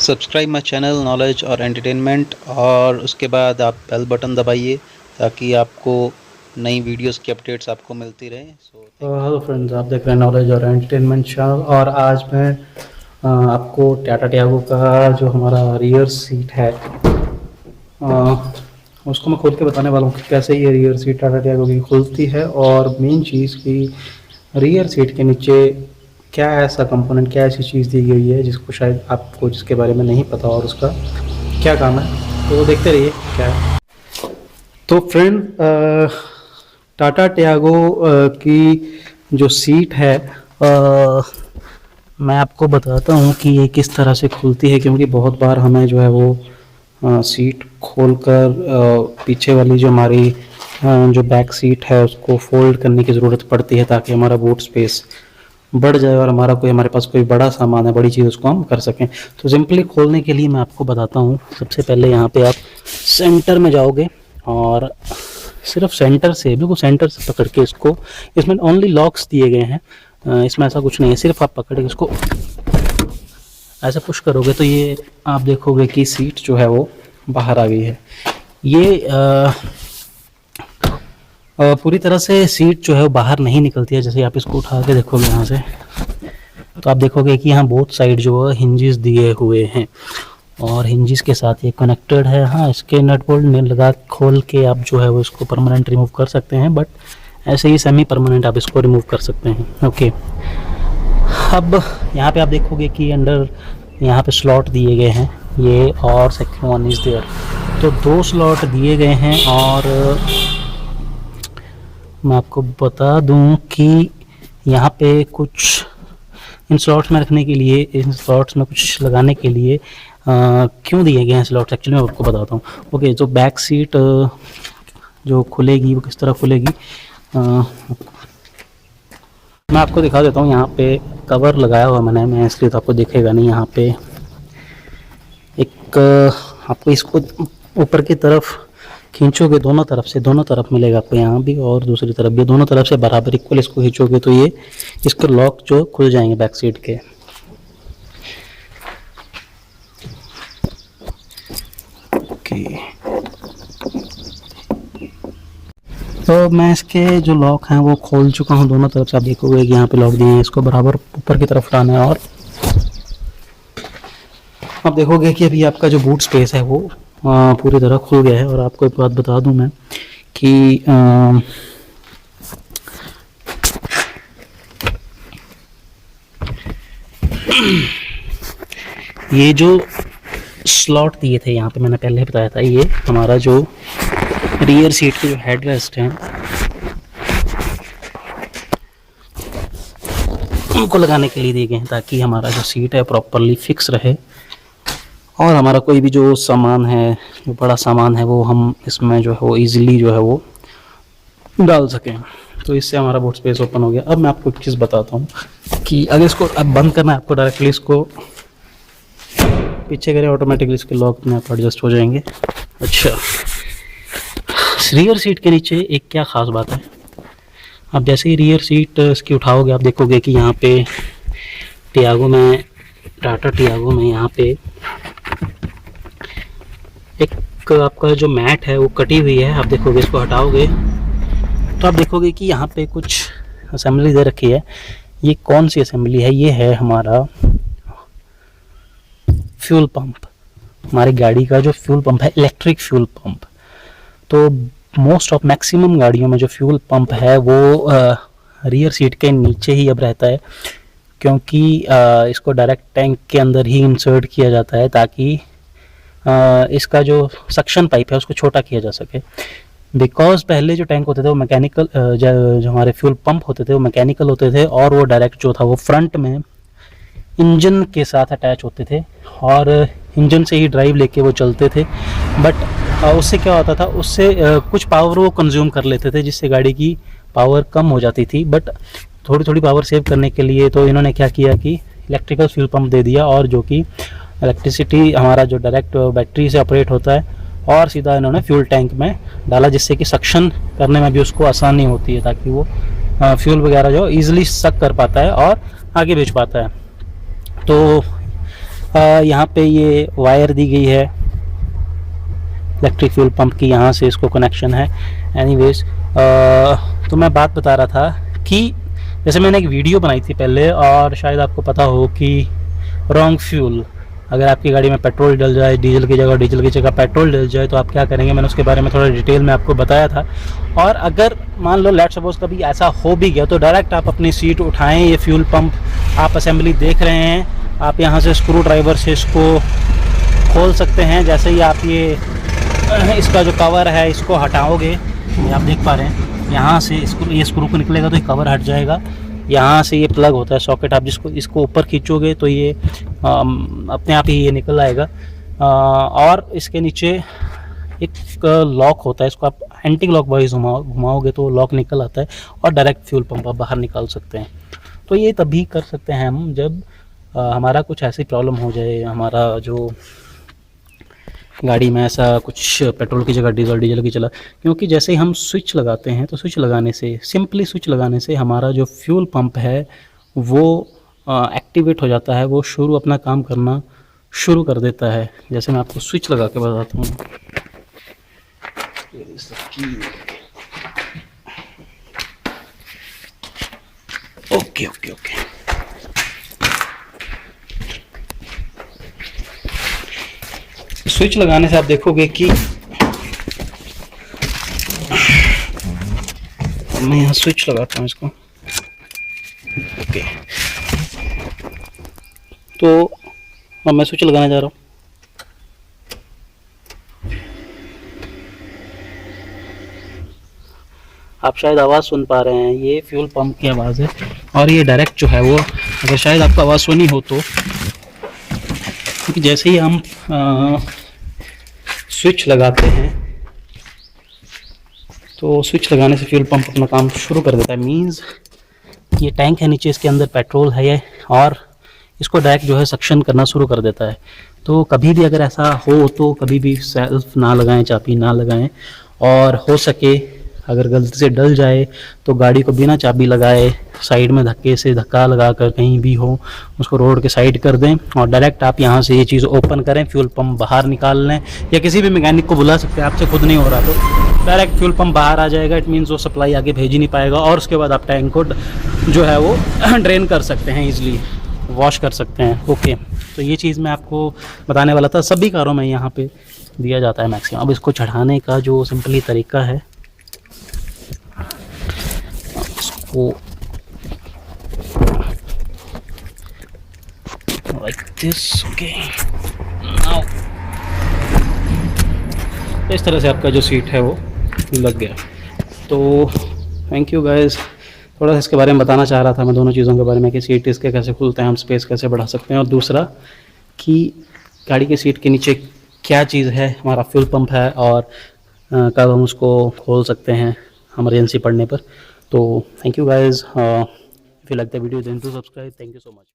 Subscribe my channel knowledge और entertainment, और उसके बाद आप बेल बटन दबाइए ताकि आपको नई वीडियोस की अपडेट्स आपको मिलती रहे। हेलो फ्रेंड्स, आप देख रहे हैं नॉलेज और एंटरटेनमेंट चैनल। और आज मैं आपको टाटा टियागो का जो हमारा रियर सीट है उसको मैं खोल के बताने वाला हूँ कि कैसे ये रियर सीट टाटा टियागो की खुलती है। और मेन चीज़ की रियर सीट के नीचे क्या ऐसा कंपोनेंट, क्या ऐसी चीज़ दी गई है जिसको शायद आपको जिसके बारे में नहीं पता और उसका क्या काम है, तो देखते रहिए क्या है। तो फ्रेंड, टाटा टियागो की जो सीट है मैं आपको बताता हूँ कि ये किस तरह से खुलती है, क्योंकि बहुत बार हमें जो है वो सीट खोलकर पीछे वाली जो हमारी जो बैक सीट है उसको फोल्ड करने की ज़रूरत पड़ती है ताकि हमारा बूट स्पेस बढ़ जाए और हमारे पास कोई बड़ा सामान है, बड़ी चीज़, उसको हम कर सकें। तो सिंपली खोलने के लिए मैं आपको बताता हूँ। सबसे पहले यहाँ पे आप सेंटर में जाओगे और सिर्फ सेंटर से, बिल्कुल सेंटर से पकड़ के इसको, इसमें ओनली लॉक्स दिए गए हैं, इसमें ऐसा कुछ नहीं है। सिर्फ आप पकड़ के इसको ऐसे पुश करोगे तो ये आप देखोगे कि सीट जो है वो बाहर आ गई है। ये पूरी तरह से सीट जो है वो बाहर नहीं निकलती है। जैसे आप इसको उठा के देखोगे यहाँ से तो आप देखोगे कि यहाँ बोथ साइड जो है हिंजेस दिए हुए हैं और हिंजेस के साथ ये कनेक्टेड है। हाँ, इसके नट बोल्ट में लगा खोल के आप जो है वो इसको परमानेंट रिमूव कर सकते हैं, बट ऐसे ही सेमी परमानेंट आप इसको रिमूव कर सकते हैं। ओके, अब यहाँ पे आप देखोगे कि अंडर यहाँ पे स्लॉट दिए गए हैं, ये और सेकंड वन इज़ देयर, तो 2 स्लॉट दिए गए हैं। और मैं आपको बता दूं कि यहाँ पे कुछ इन स्लॉट्स में रखने के लिए, इन स्लॉट्स में कुछ लगाने के लिए क्यों दिए गए हैं स्लॉट्स, एक्चुअली मैं आपको बताता हूँ। ओके, जो बैक सीट जो खुलेगी वो किस तरह खुलेगी मैं आपको दिखा देता हूँ। यहाँ पे कवर लगाया हुआ मैं इसलिए तो आपको दिखेगा नहीं। यहाँ पे एक आपको इसको ऊपर की तरफ खींचोगे, दोनों तरफ मिलेगा आपको, यहाँ भी और दूसरी तरफ भी, दोनों तरफ से बराबर इक्वल इसको खींचोगे तो ये इसके लॉक जो खुल जाएंगे बैक सीट के। तो मैं इसके जो लॉक हैं वो खोल चुका हूँ दोनों तरफ से। आप देखोगे कि यहाँ पे लॉक दिए हैं, इसको बराबर ऊपर की तरफ उठाना है और आप देखोगे कि अभी आपका जो बूट स्पेस है वो पूरी तरह खुल गया है। और आपको एक बात बता दूं मैं कि ये जो स्लॉट दिए थे यहाँ पे, मैंने पहले बताया था, ये हमारा जो रियर सीट के जो हेड रेस्ट हैं उनको लगाने के लिए दिए गए हैं ताकि हमारा जो सीट है प्रॉपरली फिक्स रहे और हमारा कोई भी जो सामान है, जो बड़ा सामान है, वो हम इसमें जो है वो ईजिली जो है वो डाल सकें। तो इससे हमारा बूट स्पेस ओपन हो गया। अब मैं आपको एक चीज़ बताता हूँ कि अगर इसको अब बंद करना है आपको, डायरेक्टली इसको पीछे करें, ऑटोमेटिकली इसके लॉक अपने आप एडजस्ट हो जाएंगे। अच्छा, रियर सीट के नीचे एक क्या ख़ास बात है, आप जैसे ही रियर सीट इसकी उठाओगे आप देखोगे कि यहाँ पे टाटा टियागो में यहाँ पे एक आपका जो मैट है वो कटी हुई है। आप देखोगे, इसको हटाओगे तो आप देखोगे कि यहाँ पे कुछ असेंबली दे रखी है। ये कौन सी असेंबली है? ये है हमारा फ्यूल पंप, हमारी गाड़ी का जो फ्यूल पंप है, इलेक्ट्रिक फ्यूल पंप। तो मैक्सिमम गाड़ियों में जो फ्यूल पंप है वो रियर सीट के नीचे ही अब रहता है, क्योंकि इसको डायरेक्ट टैंक के अंदर ही इंसर्ट किया जाता है ताकि इसका जो सक्शन पाइप है उसको छोटा किया जा सके। बिकॉज पहले जो टैंक होते थे वो मैकेनिकल, जो हमारे फ्यूल पंप होते थे वो मैकेनिकल होते थे और वो डायरेक्ट जो था वो फ्रंट में इंजन के साथ अटैच होते थे और इंजन से ही ड्राइव लेके वो चलते थे। बट उससे क्या होता था, उससे कुछ पावर वो कंज्यूम कर लेते थे जिससे गाड़ी की पावर कम हो जाती थी। बट थोड़ी थोड़ी पावर सेव करने के लिए तो इन्होंने क्या किया कि इलेक्ट्रिकल फ्यूल पंप दे दिया, और जो कि इलेक्ट्रिसिटी हमारा जो डायरेक्ट बैटरी से ऑपरेट होता है और सीधा इन्होंने फ्यूल टैंक में डाला, जिससे कि सक्शन करने में भी उसको आसानी होती है ताकि वो फ्यूल वगैरह जो ईजिली सक कर पाता है और आगे भेज पाता है। तो यहाँ पे ये वायर दी गई है इलेक्ट्रिक फ्यूल पंप की, यहाँ से इसको कनेक्शन है। एनीवेज तो मैं बात बता रहा था कि जैसे मैंने एक वीडियो बनाई थी पहले, और शायद आपको पता हो कि रॉन्ग फ्यूल, अगर आपकी गाड़ी में पेट्रोल डल जाए, डीजल की जगह पेट्रोल डल जाए तो आप क्या करेंगे, मैंने उसके बारे में थोड़ा डिटेल में आपको बताया था। और अगर मान लो लेट्स सपोज कभी ऐसा हो भी गया तो डायरेक्ट आप अपनी सीट उठाएं, ये फ्यूल पंप आप असेंबली देख रहे हैं, आप यहाँ से स्क्रू ड्राइवर से इसको खोल सकते हैं। जैसे ही आप ये इसका जो कवर है इसको हटाओगे, ये आप देख पा रहे हैं, यहाँ से इसको ये स्क्रू को निकलेगा तो ये कवर हट जाएगा। यहाँ से ये प्लग होता है सॉकेट, आप इसको ऊपर खींचोगे तो ये अपने आप ही ये निकल आएगा। और इसके नीचे एक लॉक होता है, इसको आप एंटी लॉक वाइज घुमाओगे तो लॉक निकल आता है और डायरेक्ट फ्यूल पंप आप बाहर निकाल सकते हैं। तो ये तभी कर सकते हैं हम जब हमारा कुछ ऐसी प्रॉब्लम हो जाए, हमारा जो गाड़ी में ऐसा कुछ पेट्रोल की जगह डीजल की चला। क्योंकि जैसे ही हम स्विच लगाते हैं तो स्विच लगाने से, सिंपली स्विच लगाने से हमारा जो फ्यूल पंप है वो एक्टिवेट हो जाता है, वो अपना काम करना शुरू कर देता है। जैसे मैं आपको स्विच लगा के बताता हूँ। ओके ओके ओके, स्विच लगाने से आप देखोगे कि मैं यहाँ स्विच लगाता हूँ इसको। ओके, तो अब मैं स्विच लगाने जा रहा हूँ। आप शायद आवाज़ सुन पा रहे हैं, ये फ्यूल पंप की आवाज़ है। और ये डायरेक्ट जो है वो, अगर शायद आपको आवाज़ सुनी हो तो, क्योंकि जैसे ही हम स्विच लगाते हैं तो स्विच लगाने से फ्यूल पंप अपना काम शुरू कर देता है। मींस ये टैंक है नीचे, इसके अंदर पेट्रोल है ये, और इसको डायरेक्ट जो है सक्शन करना शुरू कर देता है। तो कभी भी अगर ऐसा हो तो कभी भी सेल्फ ना लगाएं, चाबी ना लगाएं, और हो सके अगर गलती से डल जाए तो गाड़ी को बिना चाबी लगाए साइड में धक्का लगा कर कहीं भी हो उसको रोड के साइड कर दें, और डायरेक्ट आप यहाँ से ये चीज़ ओपन करें, फ्यूल पंप बाहर निकाल लें, या किसी भी मैकेनिक को बुला सकते हैं, आपसे खुद नहीं हो रहा तो डायरेक्ट फ्यूल पंप बाहर आ जाएगा। इट मीन्स वो सप्लाई आगे भेज ही नहीं पाएगा, और उसके बाद आप टैंक को जो है वो ड्रेन कर सकते हैं, ईजिली वॉश कर सकते हैं। ओके, तो ये चीज़ मैं आपको बताने वाला था। सभी कारों में यहाँ पे दिया जाता है मैक्सिमम। अब इसको चढ़ाने का जो सिंपली तरीका है, इसको like this, okay, now इस तरह से आपका जो सीट है वो लग गया। तो थैंक यू गाइस, थोड़ा सा इसके बारे में बताना चाह रहा था मैं, दोनों चीज़ों के बारे में कि सीट इसके कैसे खुलते हैं, हम स्पेस कैसे बढ़ा सकते हैं, और दूसरा कि गाड़ी की सीट के नीचे क्या चीज़ है, हमारा फ्यूल पंप है, और कब हम उसको खोल सकते हैं इमरजेंसी पड़ने पर। तो thank you guys, if you like the video then to subscribe. Thank you so much.